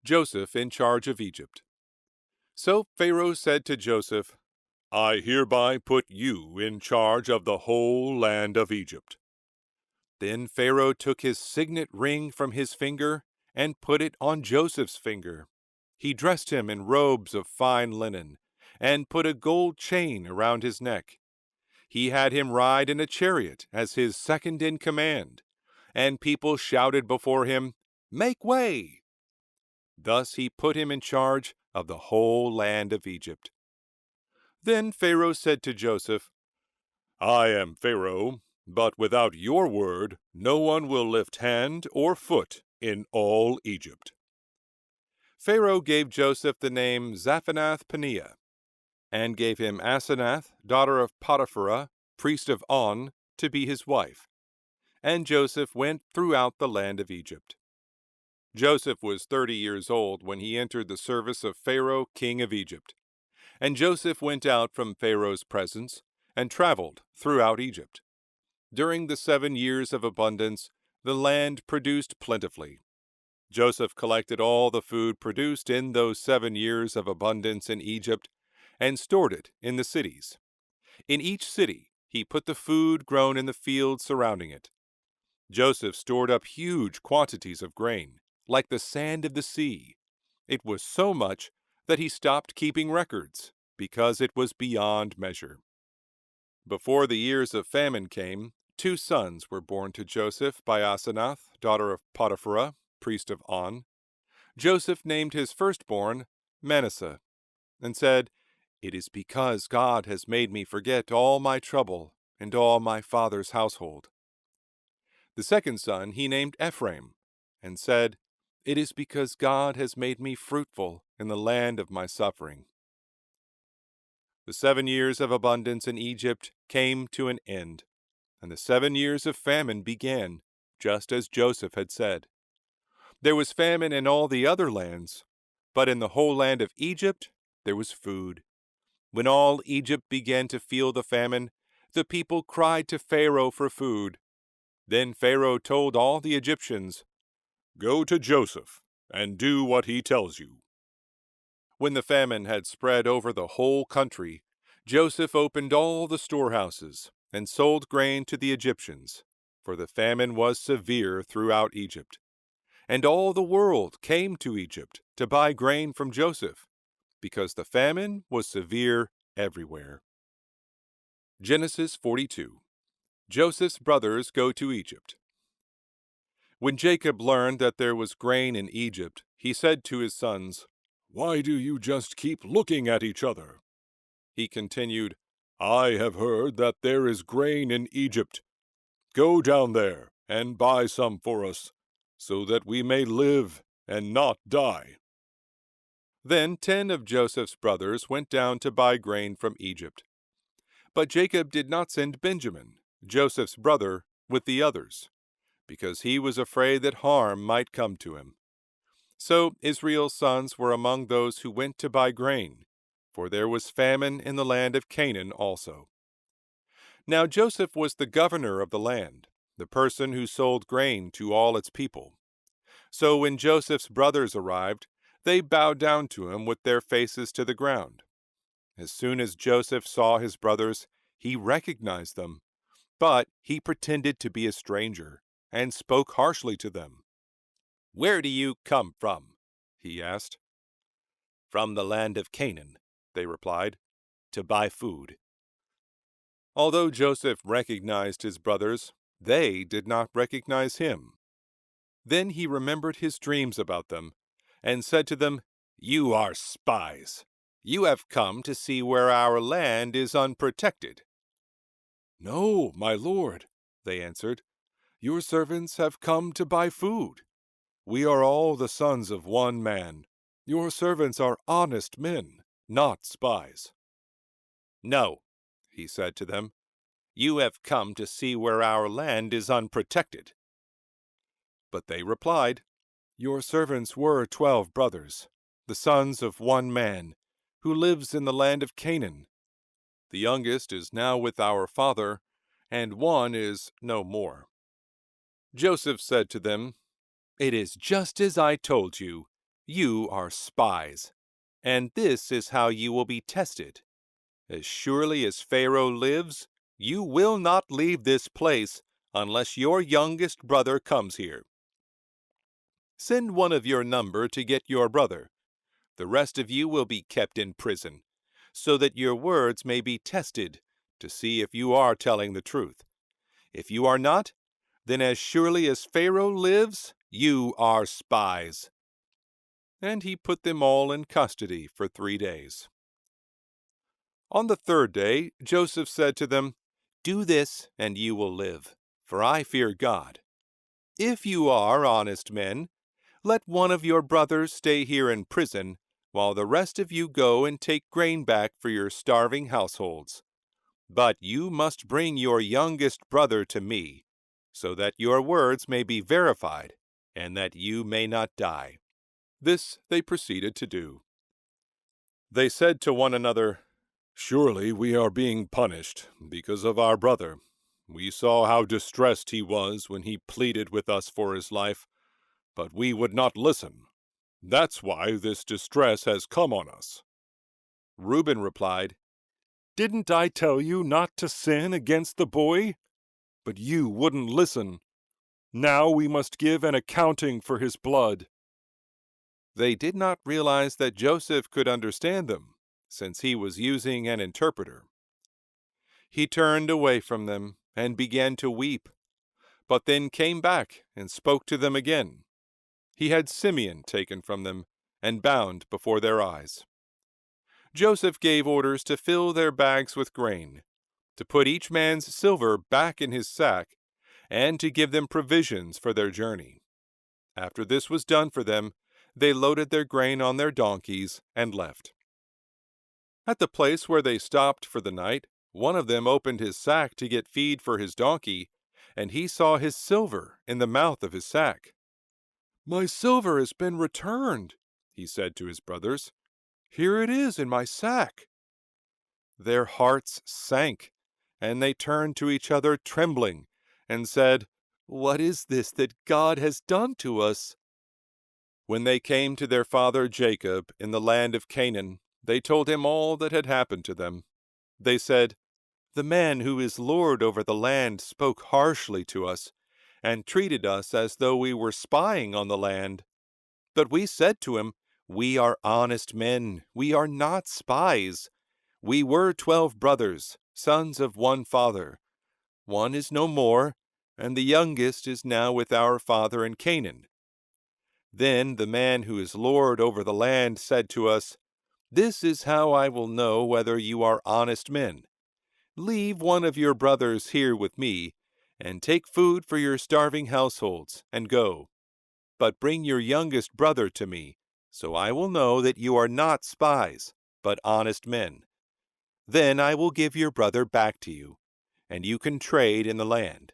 Joseph in charge of Egypt. So Pharaoh said to Joseph, "I hereby put you in charge of the whole land of Egypt." Then Pharaoh took his signet ring from his finger and put it on Joseph's finger. He dressed him in robes of fine linen and put a gold chain around his neck. He had him ride in a chariot as his second in command, and people shouted before him, "Make way!" Thus he put him in charge of the whole land of Egypt. Then Pharaoh said to Joseph, "I am Pharaoh, but without your word no one will lift hand or foot in all Egypt." Pharaoh gave Joseph the name Zaphenath-Paneah, and gave him Asenath, daughter of Potiphera, priest of On, to be his wife. And Joseph went throughout the land of Egypt. Joseph was 30 years old when he entered the service of Pharaoh, king of Egypt. And Joseph went out from Pharaoh's presence and traveled throughout Egypt. During the 7 years of abundance, the land produced plentifully. Joseph collected all the food produced in those 7 years of abundance in Egypt and stored it in the cities. In each city he put the food grown in the fields surrounding it. Joseph stored up huge quantities of grain, like the sand of the sea. It was so much that he stopped keeping records, because it was beyond measure. Before the years of famine came, 2 sons were born to Joseph by Asenath, daughter of Potiphera, priest of On. Joseph named his firstborn Manasseh, and said, "It is because God has made me forget all my trouble and all my father's household." The second son he named Ephraim, and said, "It is because God has made me fruitful in the land of my suffering." The 7 years of abundance in Egypt came to an end, and the 7 years of famine began, just as Joseph had said. There was famine in all the other lands, but in the whole land of Egypt there was food. When all Egypt began to feel the famine, the people cried to Pharaoh for food. Then Pharaoh told all the Egyptians, "Go to Joseph and do what he tells you." When the famine had spread over the whole country, Joseph opened all the storehouses and sold grain to the Egyptians, for the famine was severe throughout Egypt. And all the world came to Egypt to buy grain from Joseph, because the famine was severe everywhere. Genesis 42. Joseph's brothers go to Egypt. When Jacob learned that there was grain in Egypt, he said to his sons, "Why do you just keep looking at each other?" He continued, "I have heard that there is grain in Egypt. Go down there and buy some for us, so that we may live and not die." Then 10 of Joseph's brothers went down to buy grain from Egypt. But Jacob did not send Benjamin, Joseph's brother, with the others, because he was afraid that harm might come to him. So Israel's sons were among those who went to buy grain, for there was famine in the land of Canaan also. Now Joseph was the governor of the land, the person who sold grain to all its people. So when Joseph's brothers arrived, they bowed down to him with their faces to the ground. As soon as Joseph saw his brothers, he recognized them, but he pretended to be a stranger and spoke harshly to them. "Where do you come from?" he asked. "From the land of Canaan," they replied, "to buy food." Although Joseph recognized his brothers, they did not recognize him. Then he remembered his dreams about them, and said to them, "You are spies. You have come to see where our land is unprotected." "No, my lord," they answered. "Your servants have come to buy food. We are all the sons of one man. Your servants are honest men, not spies." "No," he said to them, "you have come to see where our land is unprotected." But they replied, "Your servants were 12 brothers, the sons of one man, who lives in the land of Canaan. The youngest is now with our father, and one is no more." Joseph said to them, "It is just as I told you. You are spies, and this is how you will be tested. As surely as Pharaoh lives, you will not leave this place unless your youngest brother comes here. Send one of your number to get your brother. The rest of you will be kept in prison, so that your words may be tested to see if you are telling the truth. If you are not, then as surely as Pharaoh lives, you are spies. And he put them all in custody for 3 days. On the 3rd day, Joseph said to them, "Do this, and you will live, for I fear God. If you are honest men, let one of your brothers stay here in prison, while the rest of you go and take grain back for your starving households. But you must bring your youngest brother to me, so that your words may be verified, and that you may not die." This they proceeded to do. They said to one another, "Surely we are being punished because of our brother. We saw how distressed he was when he pleaded with us for his life, but we would not listen. That's why this distress has come on us." Reuben replied, "Didn't I tell you not to sin against the boy? But you wouldn't listen. Now we must give an accounting for his blood." They did not realize that Joseph could understand them, since he was using an interpreter. He turned away from them and began to weep, but then came back and spoke to them again. He had Simeon taken from them and bound before their eyes. Joseph gave orders to fill their bags with grain, to put each man's silver back in his sack, and to give them provisions for their journey. After this was done for them, they loaded their grain on their donkeys and left. At the place where they stopped for the night, one of them opened his sack to get feed for his donkey, and he saw his silver in the mouth of his sack. "My silver has been returned," he said to his brothers. "Here it is in my sack." Their hearts sank, and they turned to each other trembling, and said, "What is this that God has done to us?" When they came to their father Jacob in the land of Canaan, they told him all that had happened to them. They said, "The man who is lord over the land spoke harshly to us, and treated us as though we were spying on the land. But we said to him, 'We are honest men, we are not spies. We were 12 brothers, sons of one father. One is no more, and the youngest is now with our father in Canaan.' Then the man who is lord over the land said to us, 'This is how I will know whether you are honest men. Leave one of your brothers here with me, and take food for your starving households, and go. But bring your youngest brother to me, so I will know that you are not spies, but honest men. Then I will give your brother back to you, and you can trade in the land.'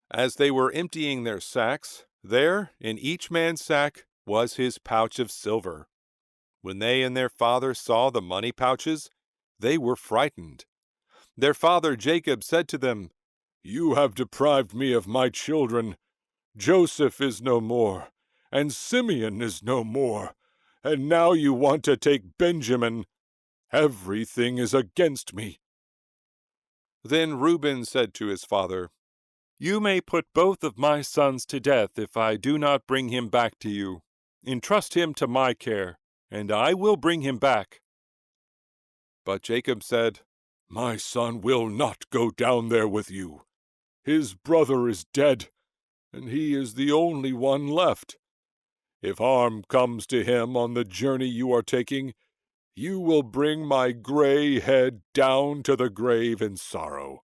As they were emptying their sacks, there, in each man's sack, was his pouch of silver. When they and their father saw the money pouches, they were frightened. Their father Jacob said to them, 'You have deprived me of my children. Joseph is no more, and Simeon is no more, and now you want to take Benjamin. Everything is against me.' Then Reuben said to his father, 'You may put both of my sons to death if I do not bring him back to you. Entrust him to my care, and I will bring him back.' But Jacob said, 'My son will not go down there with you. His brother is dead, and he is the only one left. If harm comes to him on the journey you are taking, you will bring my gray head down to the grave in sorrow.'